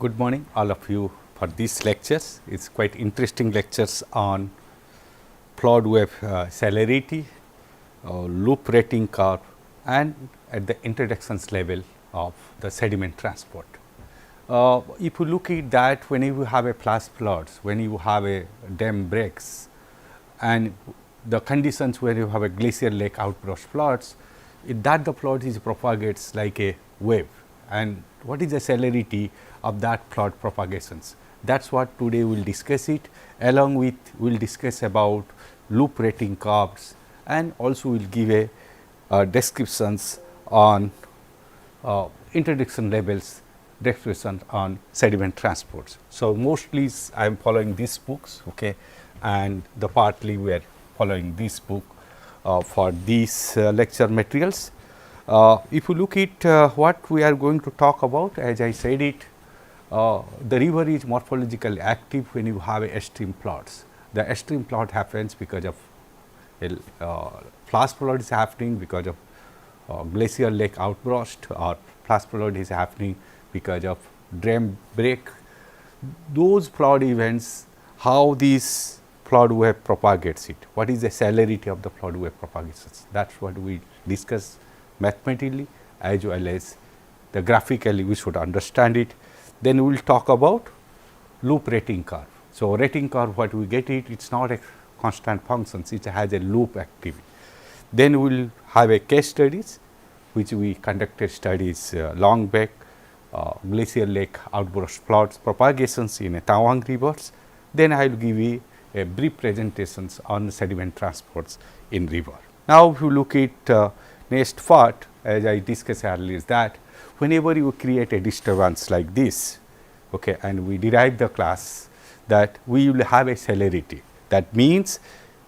Good morning all of you for these lectures. It is quite interesting lectures on Floodwave celerity, loop rating curve and at the introductions level of the sediment transport. If you look at that, when you have a flash floods, when you have a dam breaks and the conditions where you have a glacier lake outburst floods, that the flood is propagates like a wave. And what is the celerity of that flood propagations? That is what today we will discuss it, along with we will discuss about loop rating curves and also we will give a descriptions on introduction levels, descriptions on sediment transports. So, mostly I am following these books, okay, and the partly we are following this book for these lecture materials. If you look at what we are going to talk about, as I said it, the river is morphologically active when you have a stream floods. The stream flood happens because of flash flood is happening because of glacier lake outburst, or flash flood is happening because of dam break. Those flood events, how these flood wave propagates it, what is the celerity of the flood wave propagations, that is what we discuss mathematically as well as the graphically we should understand it. Then we will talk about loop rating curve. So, rating curve what we get it, it is not a constant function, it has a loop activity. Then we will have a case studies which we conducted studies long back, glacier lake outburst floods propagations in a Tawang rivers. Then I will give you a brief presentations on sediment transports in river. Now, if you look at next part, as I discussed earlier, is that whenever you create a disturbance like this, okay, and we derive the class that we will have a celerity. That means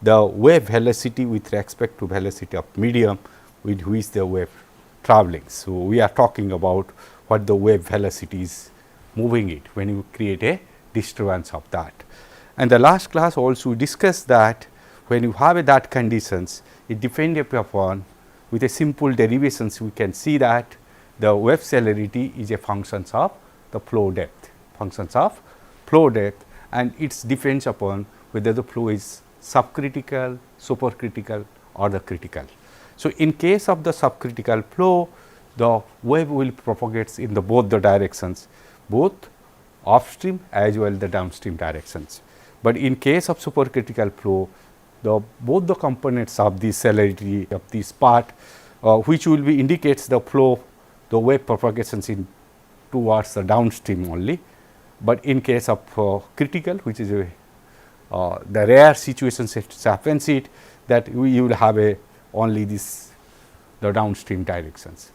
the wave velocity with respect to velocity of medium with which the wave traveling. So, we are talking about what the wave velocity is moving it when you create a disturbance of that. And the last class also discussed that when you have that conditions, it depends upon with a simple derivations we can see that the wave celerity is a function of the flow depth, and it depends upon whether the flow is subcritical, supercritical or the critical. So, in case of the subcritical flow, the wave will propagates in the both the directions, both upstream as well the downstream directions. But in case of supercritical flow, both the components of the celerity of this part which will be indicates the flow, the wave propagations in towards the downstream only. But in case of critical, which is the rare situations it happens it that we will have a only this the downstream directions.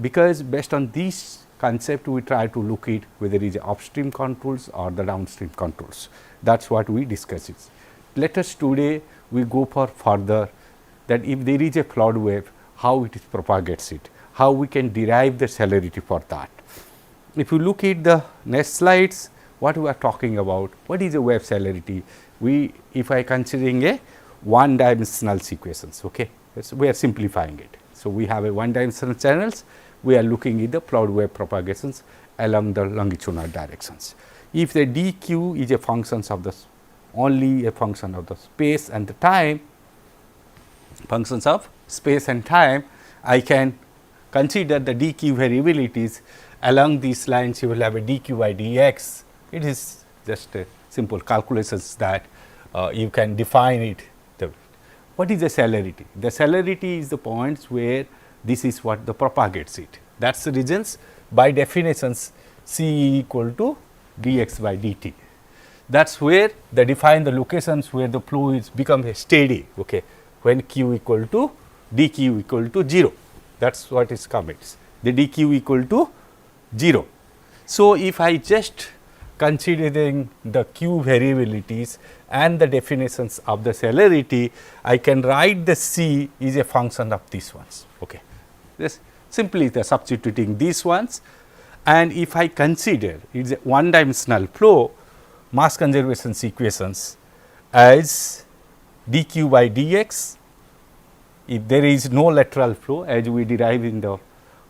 Because based on this concept we try to look at whether it is upstream controls or the downstream controls. That is what we discuss it. Let us today we go for further that if there is a flood wave, how it is propagates it, how we can derive the celerity for that. If you look at the next slides, what we are talking about, what is a wave celerity? If I considering a one dimensional sequences, okay, we are simplifying it. So, we have a one dimensional channels, we are looking at the flood wave propagations along the longitudinal directions. If the dq is a function of the only a function of the space and the time, functions of space and time, I can consider the dq variabilities along these lines. You will have a dq by dx. It is just a simple calculations that you can define it. What is the celerity? The celerity is the points where this is what the propagates it. That is the regions by definitions C equal to dx by dt. That is where they define the locations where the flow is become steady, okay, when q equal to dq equal to 0. That is what is commits, the dq equal to 0. So, if I just considering the q variabilities and the definitions of the celerity, I can write the C is a function of these ones, okay. This simply the substituting these ones, and if I consider it is a one dimensional flow, mass conservation equations as dq by dx, if there is no lateral flow, as we derive in the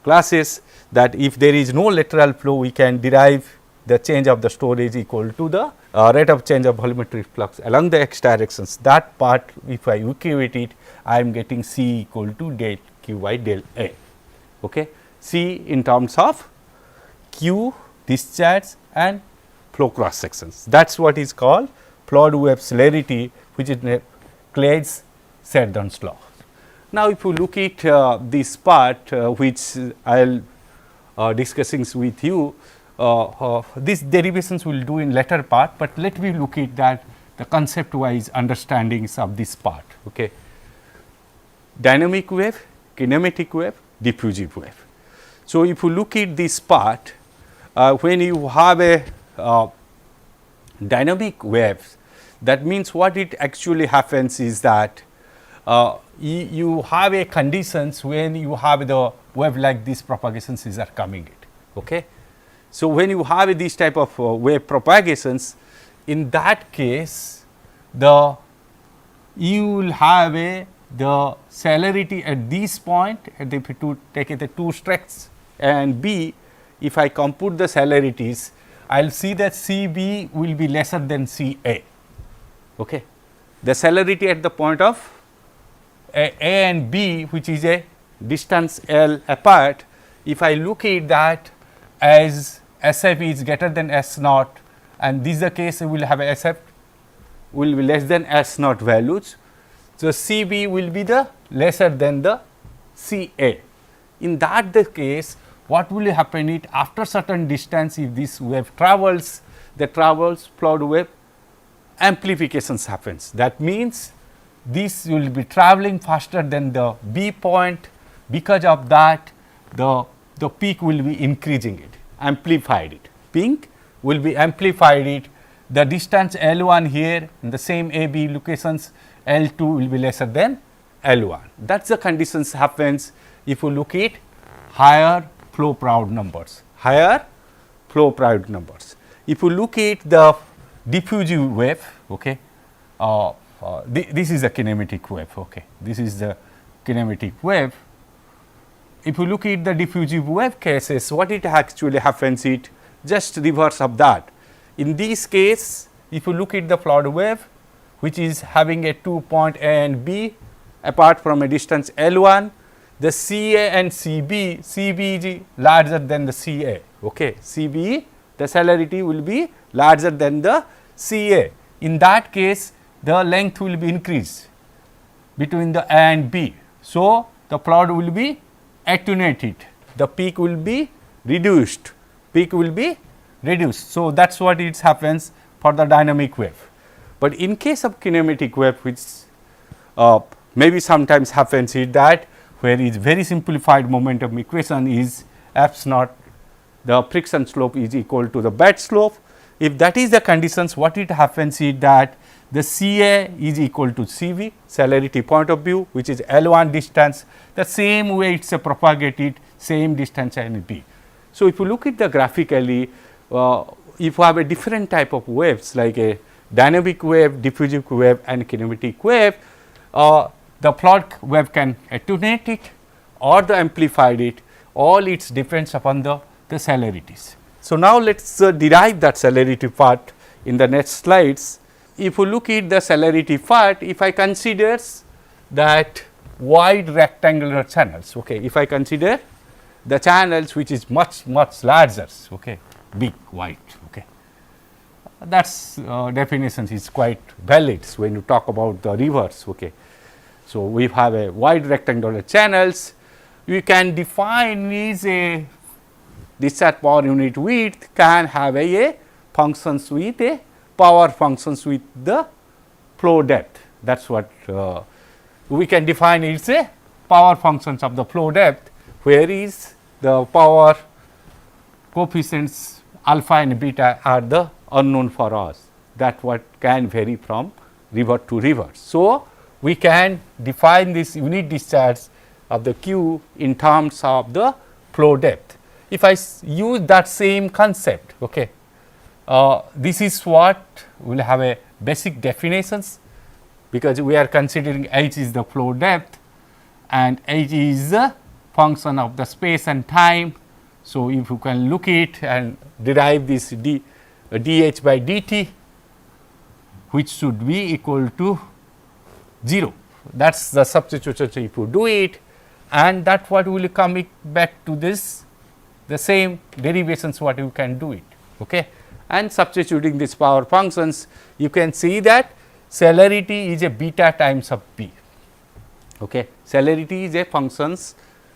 classes, that if there is no lateral flow we can derive the change of the storage equal to the rate of change of volumetric flux along the x directions. That part if I equate it, I am getting C equal to del q by del A. Okay. C in terms of q, discharge and flow cross sections. That is what is called Floodwave celerity, which is Claise-Chardon's law. Now, if you look at this part which I will discussing with you, these derivations we will do in later part, but let me look at that the concept wise understandings of this part. Okay. Dynamic wave, kinematic wave, diffusive wave. So, if you look at this part, when you have a dynamic waves, that means what it actually happens is that you have a conditions when you have the wave like this propagations are coming it. Okay. So, when you have this type of wave propagations, in that case you will have the celerity at this point, at the to take the two stretches and B, if I compute the celerities, I will see that C B will be lesser than C A. Okay. The celerity at the point of A and B, which is a distance L apart, if I look at that as SF is greater than S naught, and this is the case we will have SF will be less than S naught values. So, C B will be the lesser than the C A. In that the case, what will happen it after certain distance, if this wave travels, the travels Flood wave amplifications happens. That means, this will be traveling faster than the B point, because of that the peak will be increasing it, amplified it, peak will be amplified it, the distance L 1 here in the same A B locations L 2 will be lesser than L 1. That is the conditions happens if you look at higher flow proud numbers, higher flow proud numbers. If you look at the diffusive wave, okay, this is a kinematic wave, okay, this is the kinematic wave. If you look at the diffusive wave cases, what it actually happens it just reverse of that. In this case, if you look at the flood wave, which is having a 2 point A and B apart from a distance L 1, the C A and C B is larger than the C A. Okay. C B, the celerity will be larger than the C A. In that case, the length will be increased between the A and B. So, the flood will be attenuated, the peak will be reduced, So, that is what it happens for the dynamic wave. But in case of kinematic wave, which maybe sometimes happens is that where is very simplified momentum equation is F naught, the friction slope is equal to the bed slope. If that is the conditions, what it happens is that the C A is equal to C V, celerity point of view, which is L 1 distance, the same way it is propagated, same distance and B. So, if you look at the graphically, if you have a different type of waves like a dynamic wave, diffusive wave and kinematic wave, the flood wave can attenuate it or the amplified it, all it depends upon the celerities. So, now let us derive that celerity part in the next slides. If you look at the celerity part, if I consider that wide rectangular channels, okay, if I consider the channels which is much larger, okay, big wide, okay, that's definition is quite valid when you talk about the rivers. Okay. So, we have a wide rectangular channels, we can define is a discharge power unit width can have a functions with a power functions with the flow depth. That is what we can define it is a power functions of the flow depth, where is the power coefficients alpha and beta are the unknown for us, that what can vary from river to river. So, we can define this unit discharge of the Q in terms of the flow depth. If I use that same concept, okay, this is what we will have a basic definitions, because we are considering H is the flow depth and H is the function of the space and time, So, if you can look it and derive this dH by dt, which should be equal to 0. That is the substitution. So, if you do it, and that what will come back to this, the same derivations what you can do it. Okay. And substituting these power functions, you can see that celerity is a beta times of b. Okay. Celerity is a functions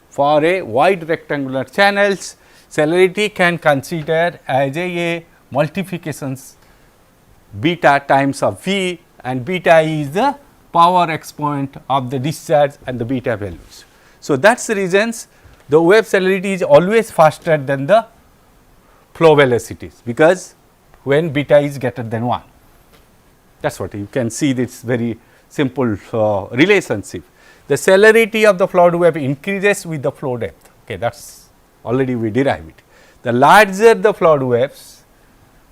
for a wide rectangular channels. Celerity can consider as a multiplications beta times of v, and beta is the power exponent of the discharge and the beta values. So, that is the reasons the wave celerity is always faster than the flow velocities, because when beta is greater than 1. That is what you can see, this very simple relationship. The celerity of the flood wave increases with the flow depth. Okay, that is already we derive it. The larger the flood waves,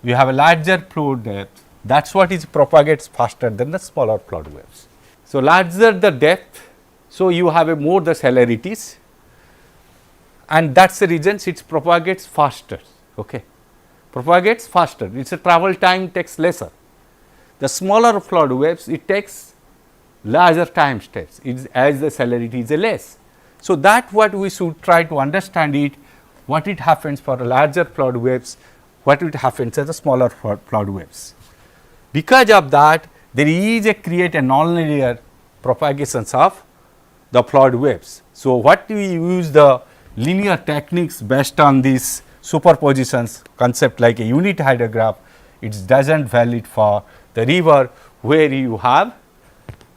we have a larger flow depth, that is what is propagates faster than the smaller flood waves. So, larger the depth, so you have a more the celerities, and that is the reason it propagates faster. Okay. Propagates faster, its travel time takes lesser. The smaller flood waves, it takes larger time steps as the celerity is less. So, that what we should try to understand it, what it happens for larger flood waves, what it happens as the smaller flood waves. Because of that, there is a create a nonlinear propagations of the flood waves. So, what we use the linear techniques based on these superpositions concept like a unit hydrograph, it does not valid for the river where you have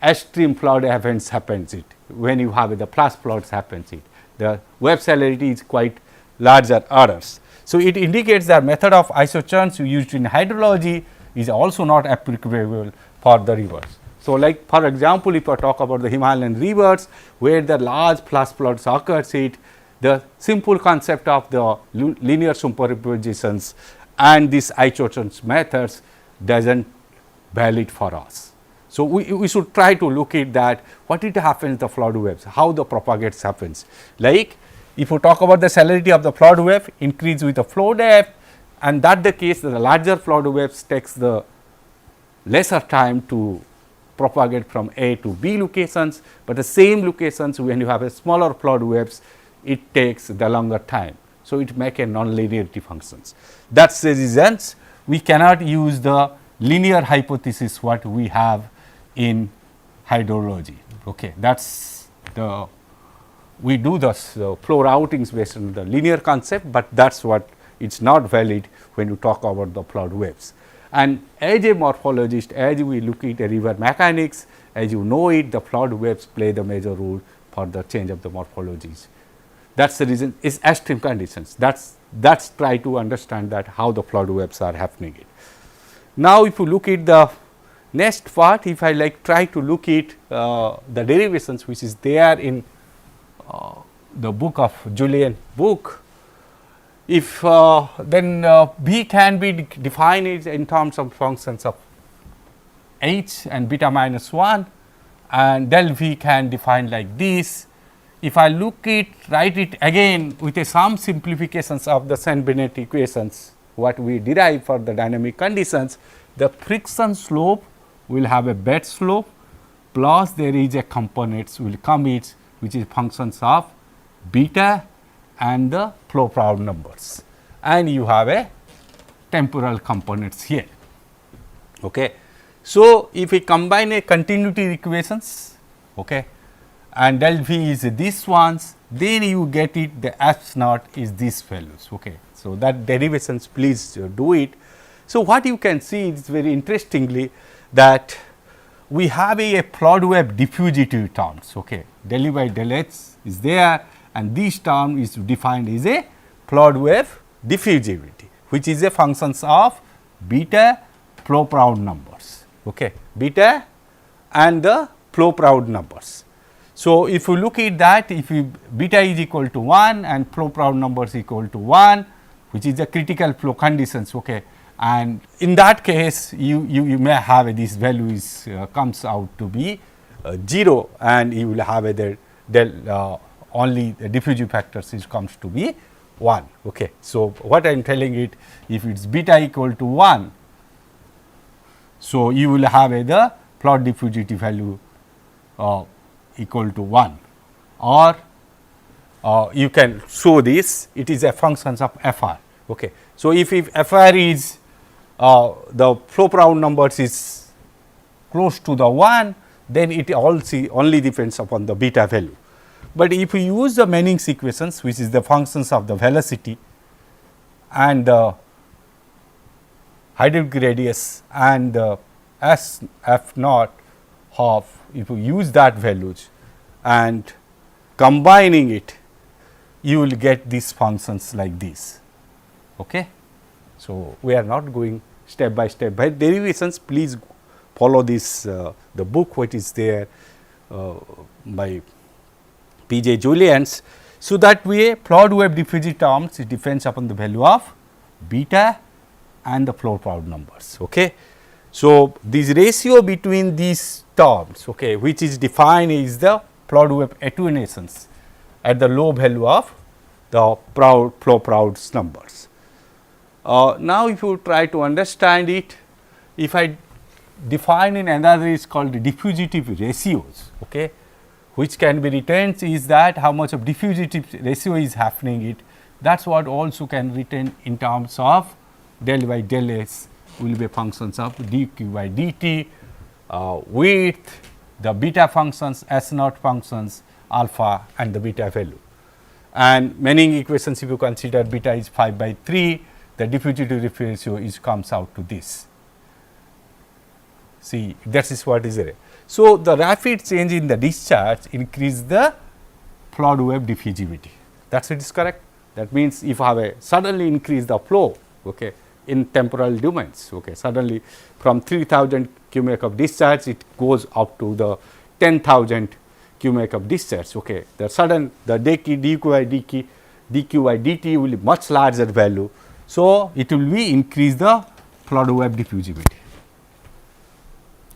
extreme flood events happens it, when you have the flash floods happens it, the wave celerity is quite larger orders. So, it indicates that method of isochurns used in hydrology is also not applicable for the rivers. So, like for example, if I talk about the Himalayan rivers where the large flash floods occurs it, the simple concept of the linear superpositions and these isochurns methods does not valid for us. So, we should try to look at that what it happens the flood waves, how the propagates happens. Like if you talk about the celerity of the flood wave increase with the flow depth, and that the case the larger flood waves takes the lesser time to propagate from A to B locations, but the same locations when you have a smaller flood waves it takes the longer time. So, it make a non-linearity functions. That is the reasons we cannot use the linear hypothesis what we have in hydrology. Okay. That is the we do the flow routings based on the linear concept, but that is what it is not valid when you talk about the flood waves. And as a morphologist, as we look at a river mechanics, as you know it, the flood waves play the major role for the change of the morphologies. That is the reason is extreme conditions. That's try to understand that how the flood waves are happening. Now, if you look at the next part, if I like try to look at the derivations which is there in the book of Julian book, if then B can be defined in terms of functions of h and beta minus 1, and del V can define like this. If I look it, write it again with some simplifications of the Saint-Bennett equations, what we derive for the dynamic conditions, the friction slope will have a bed slope plus there is a components will come it which is functions of beta and the flow proud numbers, and you have a temporal components here. Okay. So, if we combine a continuity equations, okay, and del V is these ones, then you get it the F naught is these values. Okay. So, that derivations please do it. So, what you can see is very interestingly that we have a flood wave diffusive terms. Okay. Del E by del H is there, and this term is defined as a flood wave diffusivity, which is a functions of beta flow proud numbers. Okay. Beta and the flow proud numbers. So, if you look at that, if you beta is equal to 1 and flow proud numbers equal to 1, which is the critical flow conditions. Okay. And in that case, you may have this value is comes out to be 0, and you will have a del only the diffusive factors is comes to be 1. Okay. So, what I am telling it, if it is beta equal to 1, so you will have the plot diffusivity value equal to 1, or you can show this, it is a function of FR. Okay. So, if FR is the flow Proud numbers is close to the 1, then it also only depends upon the beta value. But if we use the Manning's equations, which is the functions of the velocity and the hydraulic radius and the S f naught half, if you use that values and combining it, you will get these functions like this. Okay. So, we are not going step by derivations, please follow this the book what is there by P.J. Julians. So, that way Floodwave diffusivity terms, it depends upon the value of beta and the flow Proud numbers. Okay. So, this ratio between these terms, okay, which is defined is the Floodwave attenuations at the low value of the flow Proud's numbers. Now, if you try to understand it, if I define in another is called the diffusivity ratios, okay, which can be written is that how much of diffusivity ratio is happening it, that is what also can written in terms of del by del S will be functions of dq by dt with the beta functions, S naught functions, alpha and the beta value. And Manning equations, if you consider beta is 5 by 3, the diffusivity ratio is comes out to this. See, that is what is there. So, the rapid change in the discharge increase the Floodwave diffusivity. That is correct. That means, if I have a suddenly increase the flow, okay, in temporal domains, okay, suddenly from 3000 cubic of discharge, it goes up to the 10,000 cubic of discharge. Okay, the sudden the dq by dt will be much larger value. So, it will be increase the Floodwave diffusivity.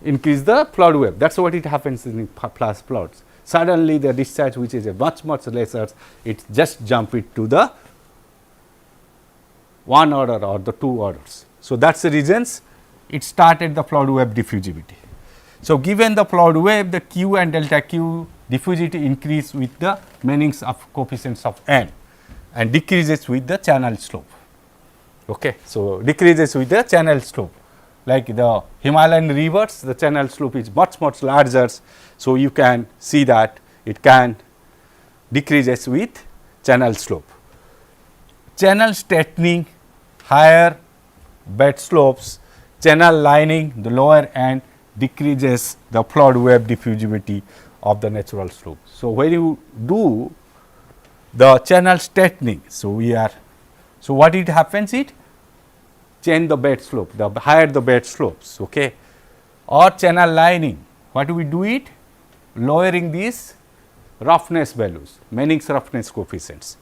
Increase the Floodwave, that is what it happens in plus plots. Suddenly the discharge which is a much lesser, it just jump it to the 1 order or the 2 orders. So, that is the reasons it started the Floodwave diffusivity. So, given the Floodwave, the q and delta q diffusivity increase with the Manning's of coefficients of n and decreases with the channel slope. Okay. So, decreases with the channel slope, like the Himalayan rivers, the channel slope is much larger. So, you can see that it can decreases with channel slope. Channel straightening, higher bed slopes, channel lining the lower end decreases the Floodwave diffusivity of the natural slope. So, when you do the channel straightening, so what it happens, it change the bed slope, the higher the bed slopes, okay, or channel lining, what do we do it, lowering these roughness values, Manning's roughness coefficients,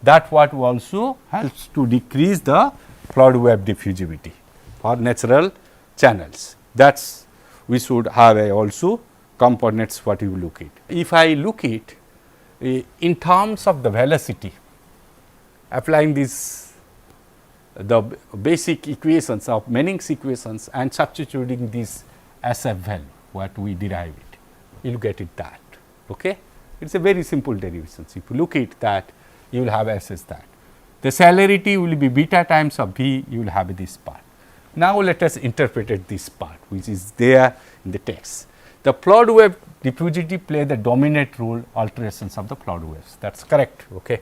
that what also helps to decrease the Floodwave diffusivity for natural channels. That is, we should have also components what you look at. If I look at in terms of the velocity, applying this the basic equations of Manning's equations and substituting this SF value, what we derive it, you will get it that. Okay? It is a very simple derivation. If you look at that, you will have SS that. The celerity will be beta times of V, you will have this part. Now, let us interpret this part which is there in the text. The Floodwave diffusivity play the dominant role alterations of the Floodwaves, that is correct. Okay.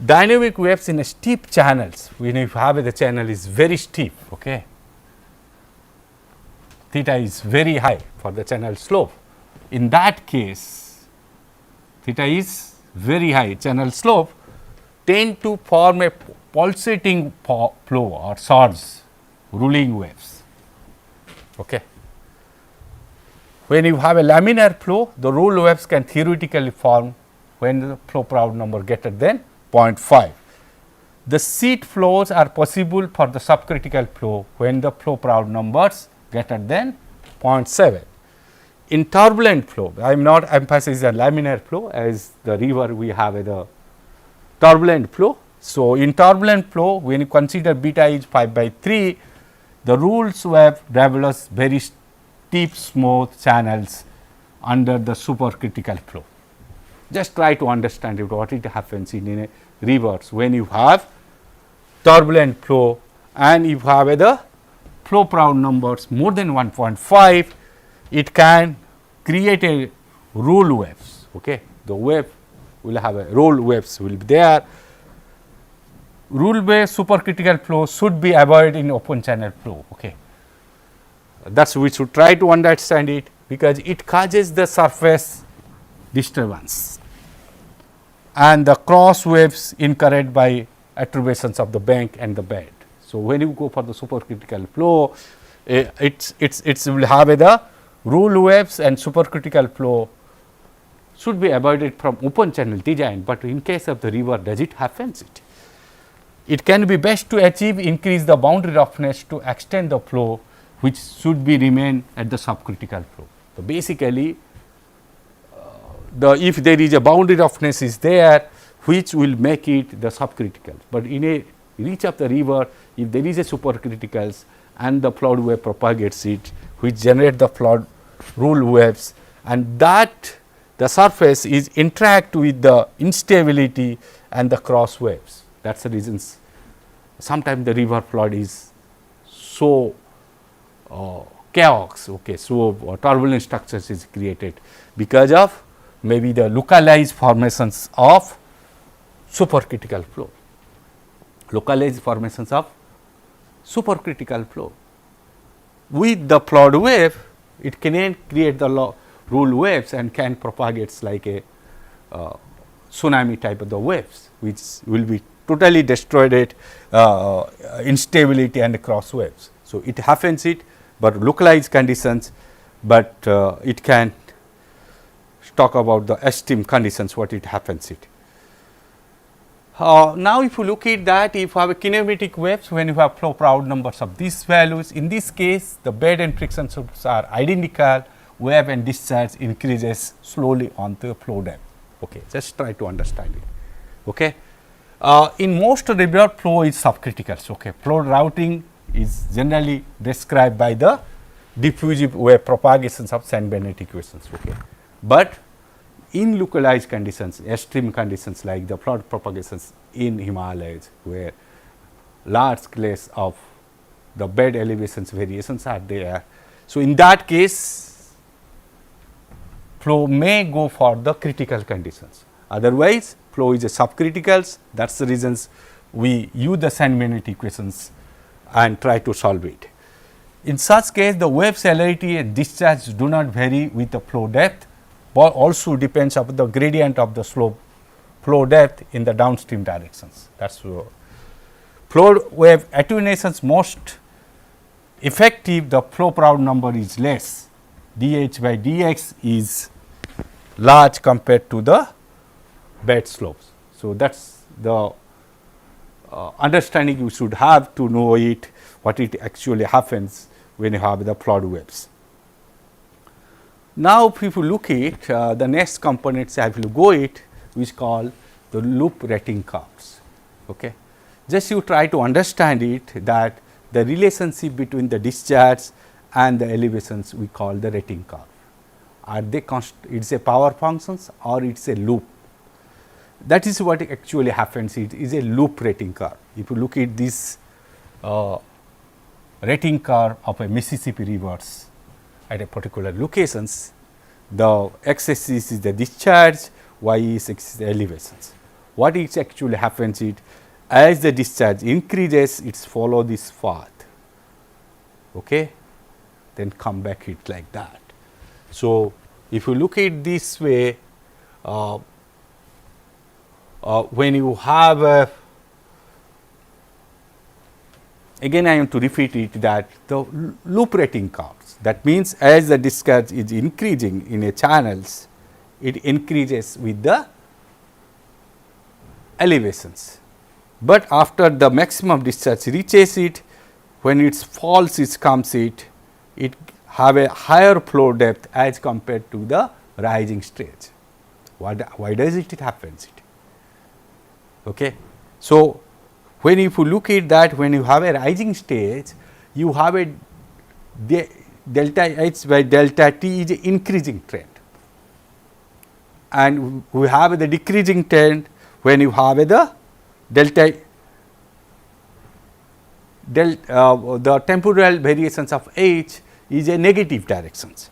Dynamic waves in a steep channels, when you have the channel is very steep, okay, theta is very high for the channel slope. In that case, theta is very high, channel slope tend to form a pulsating flow or surge, ruling waves. Okay. When you have a laminar flow, the roll waves can theoretically form when the flow Proud number greater than 0.5. The sheet flows are possible for the subcritical flow when the flow Proud numbers greater than 0.7. In turbulent flow, I am not emphasizing the laminar flow, as the river we have the turbulent flow. So, in turbulent flow, when you consider beta is 5/3, the rules wave develops very steep smooth channels under the supercritical flow. Just try to understand it, what it happens in a reverse when you have turbulent flow and you have the flow Proud numbers more than 1.5, it can create a rule waves. Okay. The wave will have a roll waves will be there. Rule wave supercritical flow should be avoided in open channel flow. Okay. That is we should try to understand it, because it causes the surface disturbance and the cross waves incurred by attributions of the bank and the bed. So, when you go for the supercritical flow, it will have the rule waves and supercritical flow should be avoided from open channel design, but in case of the river does it happens it. It can be best to achieve increase the boundary roughness to extend the flow, which should be remain at the subcritical flow. So, basically if there is a boundary roughness is there, which will make it the subcritical, but in a reach of the river, if there is a supercriticals and the flood wave propagates it, which generate the flood rule waves, and that the surface is interact with the instability and the cross waves. That is the reasons sometimes the river flood is so chaos. Okay. So, turbulent structures is created because of maybe the localized formations of supercritical flow, localized formations of supercritical flow. With the flood wave, it can create the rule waves and can propagates like a tsunami type of the waves, which will be totally destroyed it instability and cross waves. So, it happens it, but localized conditions, but it can talk about the extreme conditions what it happens it. Now, if you look at that, if you have a kinematic waves, when you have flow Proud numbers of these values, in this case the bed and friction shifts are identical, wave and discharge increases slowly on the flow depth. Okay. Just try to understand it. Okay. In most river flow is subcritical. Okay. Flow routing is generally described by the diffusive wave propagations of sand Bennett equations. Okay. But in localized conditions, extreme conditions like the flood propagations in Himalayas, where large scales of the bed elevations variations are there. So, in that case, flow may go for the critical conditions. Otherwise, flow is a subcriticals. That is the reasons we use the sand Bennett equations and try to solve it. In such case, the wave celerity and discharge do not vary with the flow depth, but also depends upon the gradient of the slope flow depth in the downstream directions. That is flow wave attenuations most effective, the flow Proud number is less, dH by dx is large compared to the bed slopes. So, that is the understanding you should have to know it, what it actually happens when you have the flood waves. Now, if you look at the next components, I will go it, which call the loop rating curves. Okay. Just you try to understand it, that the relationship between the discharge and the elevations we call the rating curve. Are they it is a power functions or it is a loop? That is what actually happens, it is a loop rating curve. If you look at this rating curve of a Mississippi rivers at a particular locations, the x axis is the discharge, y axis is the elevations. What it actually happens it, as the discharge increases, it follow this path, okay, then come back it like that. So, if you look at this way, when you have a, again I am to repeat it, that the loop rating curves, that means as the discharge is increasing in a channels, it increases with the elevations, but after the maximum discharge reaches it, when it falls it comes it have a higher flow depth as compared to the rising stage. Why does it happens it? Okay. So, when if you look at that, when you have a rising stage, you have a delta H by delta T is an increasing trend, and we have the decreasing trend when you have the delta the temporal variations of H is a negative directions.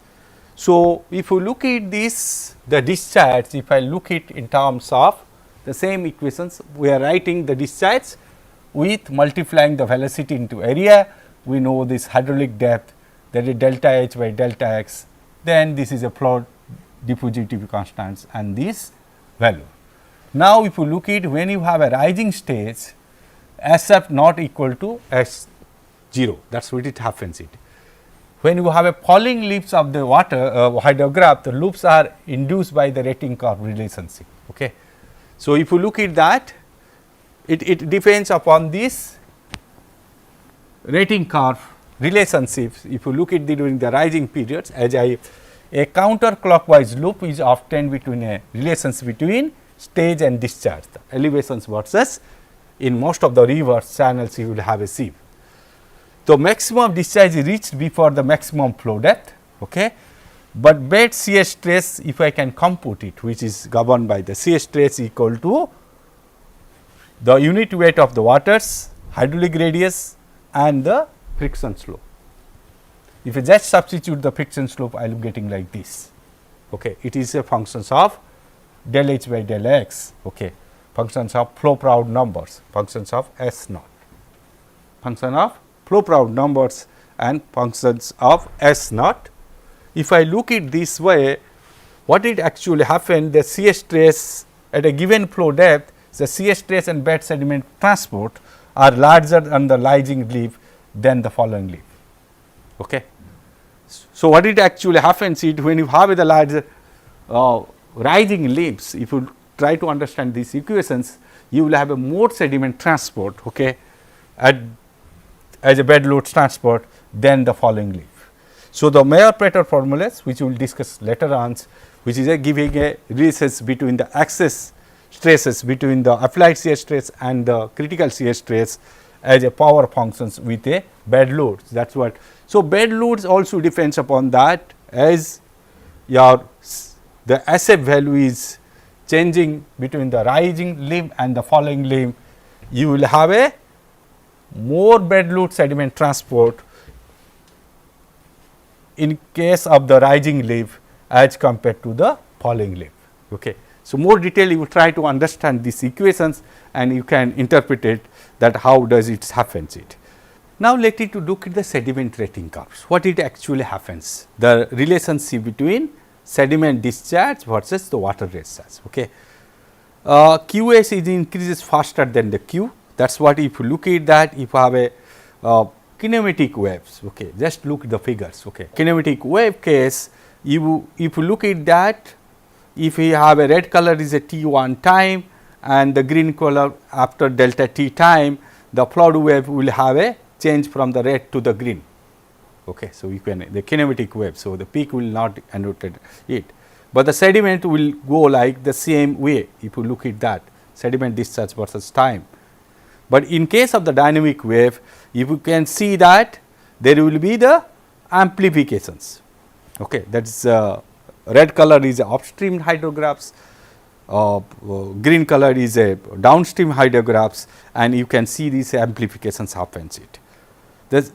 So, if you look at this, the discharge, if I look it in terms of the same equations, we are writing the discharge with multiplying the velocity into area. We know this hydraulic depth, that is delta H by delta X, then this is a plot diffusivity constants and this value. Now, if you look at when you have a rising stage, SF not equal to S0, that is what it happens it. When you have a falling leaps of the water hydrograph, the loops are induced by the rating curve relationship. Okay. So, if you look at that, it depends upon this rating curve relationships. If you look at during the rising periods, as a counterclockwise loop is often between a relationship between stage and discharge, the elevations versus in most of the rivers channels you will have a sieve. So, maximum discharge is reached before the maximum flow depth, okay. But bed shear stress, if I can compute it, which is governed by the shear stress equal to the unit weight of the waters, hydraulic radius and the friction slope. If I just substitute the friction slope, I am getting like this. Okay. It is a functions of del H by del X, okay. Functions of flow proud numbers, functions of S naught, function of flow proud numbers and functions of S naught. If I look it this way, what it actually happened, the shear stress at a given flow depth, the shear stress and bed sediment transport are larger on the rising leaf than the following leaf. Okay. So, what it actually happens is when you have the larger rising leaves, if you try to understand these equations, you will have a more sediment transport, okay, as a bed load transport than the following leaf. So, the Mayer-Prater formulas, which we will discuss later on, which is giving a relationship between the axis stresses between the applied shear stress and the critical shear stress as a power functions with a bed load. That is what. So, bed loads also depends upon that, as your the SF value is changing between the rising limb and the falling limb, you will have a more bed load sediment transport in case of the rising leaf as compared to the falling leaf. Okay. So, more detail you will try to understand these equations and you can interpret it that how does it happens it. Now, let it to look at the sediment rating curves, what it actually happens, the relationship between sediment discharge versus the water discharge. Okay. QS is increases faster than the Q, that is what if you look at that, if you have a kinematic waves, okay, just look at the figures. Okay. Kinematic wave case, if you look at that, if you have a red color is a T1 time and the green color after delta T time, the flood wave will have a change from the red to the green. Okay. So, you can the kinematic wave. So, the peak will not annotate it, but the sediment will go like the same way if you look at that sediment discharge versus time. But in case of the dynamic wave, if you can see that there will be the amplifications. Okay. That is red color is upstream hydrographs, green color is a downstream hydrographs, and you can see these amplifications happens it.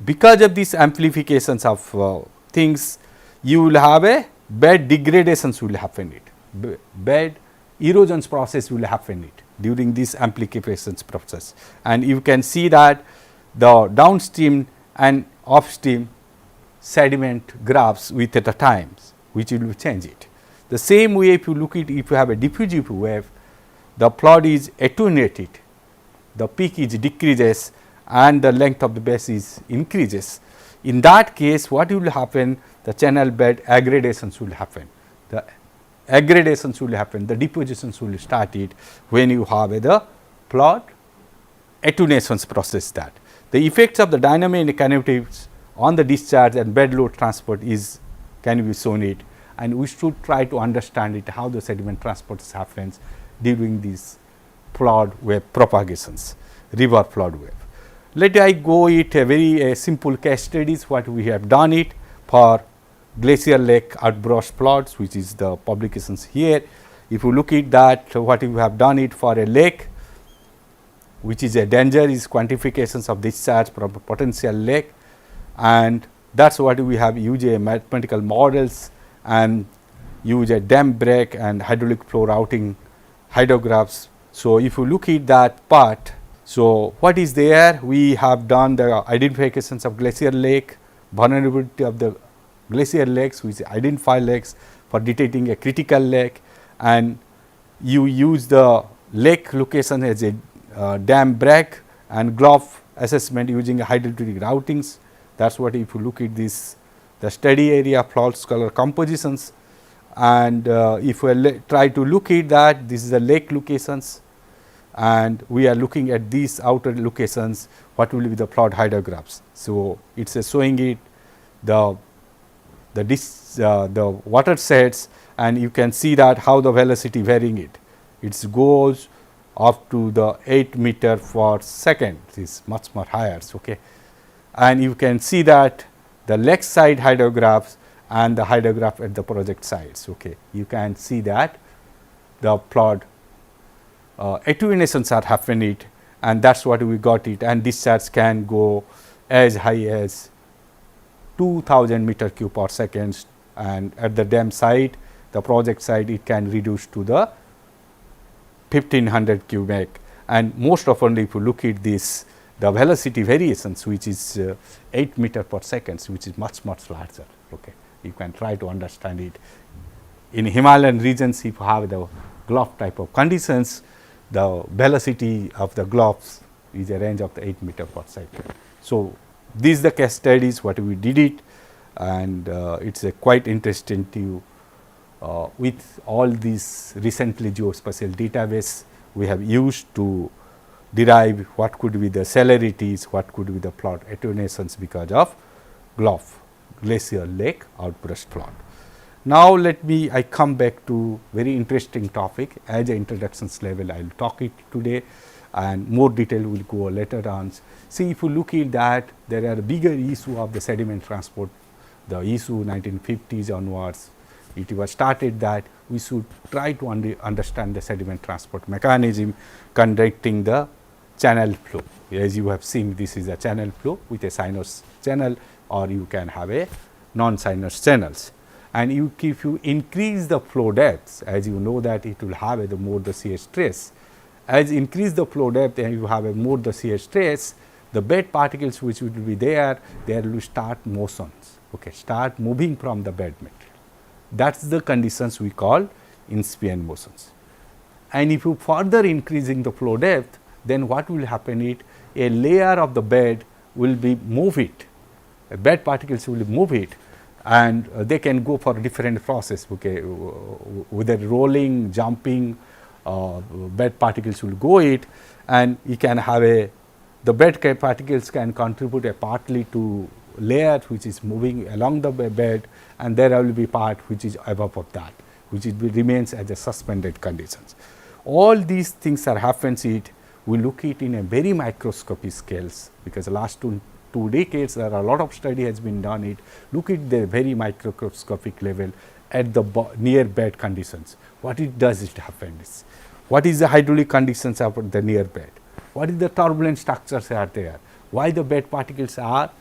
Because of these amplifications of things, you will have a bed degradations will happen it, bed erosions process will happen it during this amplifications process, and you can see that the downstream and upstream sediment graphs with at the times which will change it. The same way if you look at if you have a diffusive wave, the flood is attenuated, the peak is decreases and the length of the base is increases. In that case what will happen, the channel bed aggradations will happen, the aggradations will happen, the depositions will start it when you have the flood attenuations process. That the effects of the dynamic and kinematics on the discharge and bed load transport is can be shown it, and we should try to understand it how the sediment transport happens during this flood wave propagations, river flood wave. Let I go it a very simple case studies what we have done it for glacier lake outburst floods, which is the publications here. If you look at that, what we have done it for a lake which is a danger is quantifications of discharge from a potential lake, and that is what we have used a mathematical models and use a dam break and hydraulic flow routing hydrographs. So, if you look at that part, so what is there? We have done the identifications of glacier lake, vulnerability of the glacier lakes, which identify lakes for detecting a critical lake, and you use the lake location as a dam break and glove assessment using hydraulic routings. That is what if you look at this the study area fault color compositions, and if we try to look at that, this is the lake locations, and we are looking at these outer locations what will be the flood hydrographs. So, it is showing it the water sets, and you can see that how the velocity varying it goes up to the 8 meter per second, is much more higher. Okay. And you can see that the lake side hydrographs and the hydrograph at the project sites. Okay. You can see that the flood attenuations are happening, and that is what we got it, and discharge can go as high as 2000 meter cube per second, and at the dam site, the project site, it can reduce to the 1500 cubic, and most often if you look at this the velocity variations which is 8 meter per second, which is much larger. Okay. You can try to understand it. In Himalayan regions, if you have the glove type of conditions, the velocity of the gloves is a range of the 8 meter per second. So, these are the case studies what we did it, and it is a quite interesting to with all these recently geospatial database we have used to derive what could be the celerities, what could be the flood attenuations because of glacier lake outburst flood. Now, let me I come back to very interesting topic as an introductions level I will talk it today, and more detail will go later on. See, if you look at that, there are bigger issue of the sediment transport, the issue 1950s onwards. It was started that we should try to understand the sediment transport mechanism conducting the channel flow. As you have seen, this is a channel flow with a sinus channel, or you can have a non-sinus channels. And if you increase the flow depths, as you know that it will have the more the shear stress. As increase the flow depth and you have a more the shear stress, the bed particles which will be there will start motions, okay, start moving from the bed material. That is the conditions we call incipient motions. And if you further increasing the flow depth, then what will happen is a layer of the bed will be move it, bed particles will move it, and they can go for different process, okay, whether rolling, jumping, bed particles will go it, and you can have the bed particles can contribute a partly to layer which is moving along the bed, and there will be part which is above of that, which remains as a suspended conditions. All these things are happens we look it in a very microscopic scales, because the last two decades there are a lot of study has been done it, look at the very microscopic level at the near bed conditions. What it does it happens? What is the hydraulic conditions of the near bed? What is the turbulent structures are there? Why the bed particles are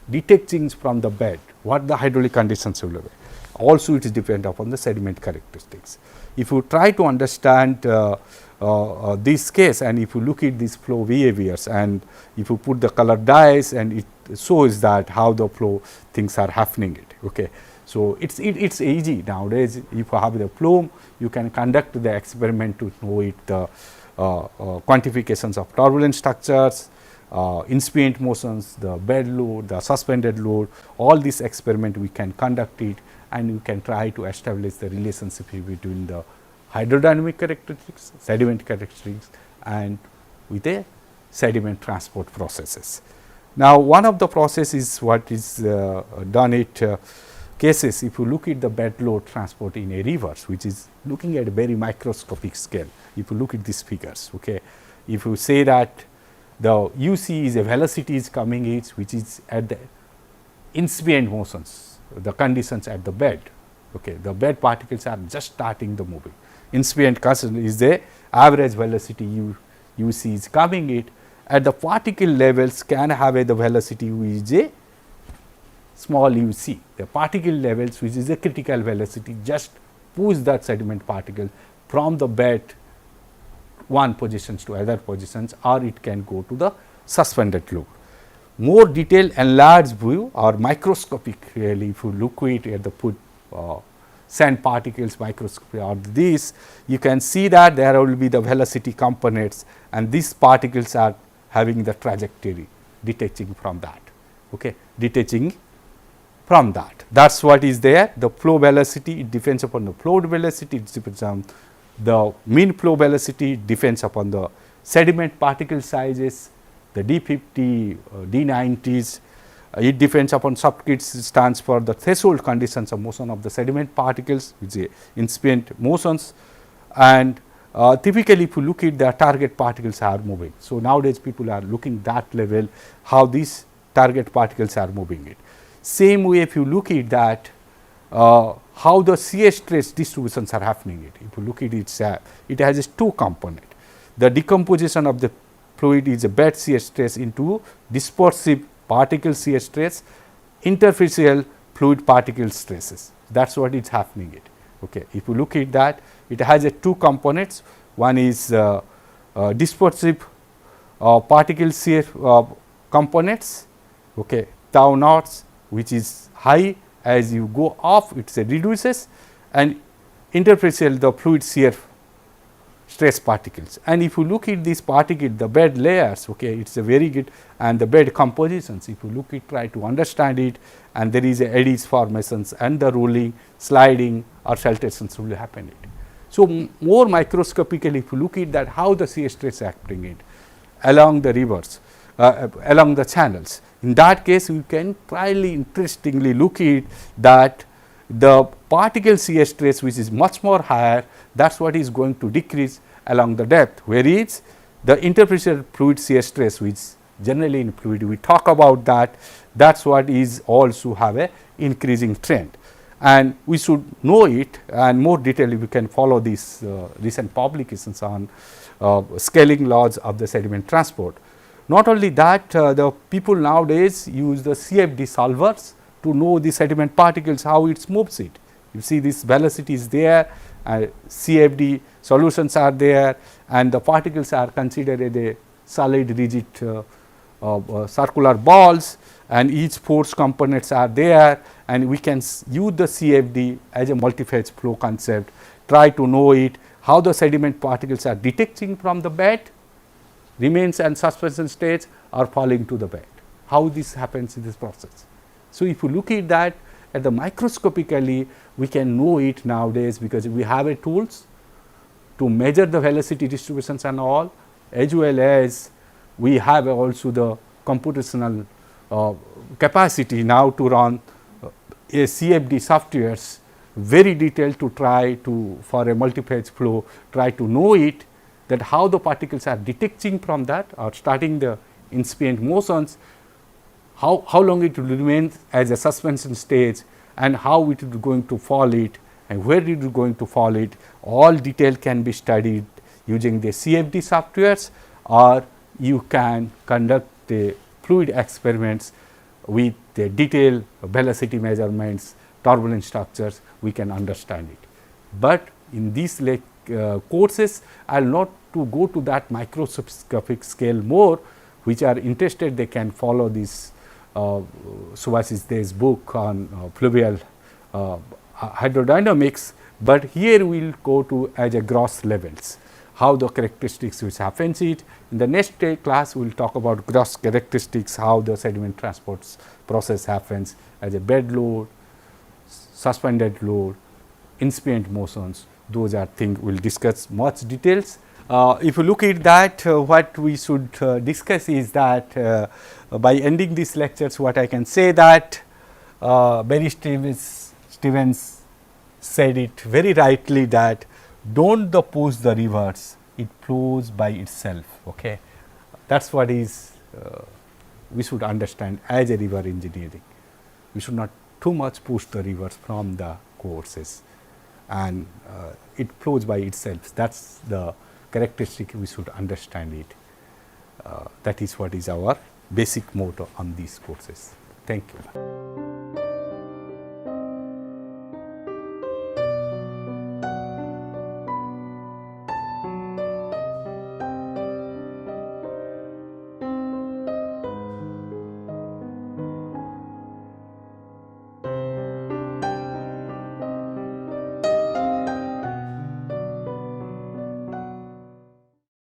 detecting from the bed? What the hydraulic conditions will be? Also it is depend upon the sediment characteristics. If you try to understand this case, and if you look at these flow behaviors, and if you put the color dyes, and it shows that how the flow things are happening okay. So, it's easy nowadays. If you have the plume, you can conduct the experiment to know it the quantifications of turbulent structures, incipient motions, the bed load, the suspended load, all this experiment we can conduct it, and you can try to establish the relationship between the hydrodynamic characteristics, sediment characteristics, and with a sediment transport processes. Now, one of the processes what is done cases, if you look at the bed load transport in a reverse, which is looking at a very microscopic scale, if you look at these figures, okay, if you say that the UC is a velocity is coming is which is at the incipient motions, the conditions at the bed, okay, the bed particles are just starting the moving. Incipient constant is the average velocity UC is coming it at the particle levels can have the velocity which is a small uc. The particle levels which is a critical velocity just push that sediment particle from the bed one positions to other positions, or it can go to the suspended load. More detailed enlarged view or microscopic really, if you look at the put sand particles microscopy or this, you can see that there will be the velocity components and these particles are having the trajectory detaching from that, okay, detaching from that. That is what is there. The flow velocity, it depends upon the flow velocity, it depends on the mean flow velocity, it depends upon the sediment particle sizes, the D50, D90s, it depends upon subscript stands for the threshold conditions of motion of the sediment particles, which is incipient motions, and typically if you look at the target particles are moving. So, nowadays people are looking that level how these target particles are moving it. Same way if you look at that how the shear stress distributions are happening it. If you look at it, it has two component. The decomposition of the fluid is a bed shear stress into dispersive particle shear stress, interfacial fluid particle stresses. That is what is happening it. Okay. If you look at that, it has a two components. One is dispersive particle shear components, okay, tau naughts, which is high as you go off, it reduces, and interfacial the fluid shear stress particles. And if you look at this particle, the bed layers, okay, it is a very good, and the bed compositions, if you look at try to understand it, and there is a eddies formations and the rolling, sliding or saltations will happen it. So, more microscopically if you look at that how the shear stress acting it along the rivers, along the channels. In that case, we can really interestingly look at that the particle shear stress which is much more higher, that is what is going to decrease along the depth, whereas the interfacial fluid shear stress which generally in fluid we talk about that is what is also have a increasing trend. And we should know it, and more detail we can follow these recent publications on scaling laws of the sediment transport. Not only that, the people nowadays use the CFD solvers to know the sediment particles how it moves it. You see this velocity is there, CFD solutions are there, and the particles are considered as a solid rigid circular balls, and each force components are there, and we can use the CFD as a multi-phase flow concept, try to know it, how the sediment particles are detecting from the bed, remains in suspension stage or falling to the bed, how this happens in this process. So, if you look at that at the microscopically, we can know it nowadays because we have a tools to measure the velocity distributions and all, as well as we have also the computational capacity now to run a CFD softwares very detailed to try to for a multi-phase flow try to know it that how the particles are detecting from that or starting the incipient motions, how long it will remain as a suspension stage and how it is going to fall it and where it is going to fall it, all detail can be studied using the CFD softwares, or you can conduct the fluid experiments with the detailed velocity measurements, turbulent structures, we can understand it. But in these courses, I will not to go to that microscopic scale more, which are interested they can follow this Subhasis De's book on fluvial hydrodynamics, but here we will go to as a gross levels, how the characteristics which happens it. In the next class, we will talk about gross characteristics, how the sediment transport process happens as a bed load, suspended load, incipient motions, those are things we will discuss much details. If you look at that, what we should discuss is that by ending these lectures, what I can say that Barry Stevens said it very rightly that don't the push the rivers, it flows by itself. Okay, that's what is we should understand as a river engineering. We should not too much push the rivers from the courses, and it flows by itself. That's the characteristic we should understand it. That is what is our basic motto on these courses. Thank you.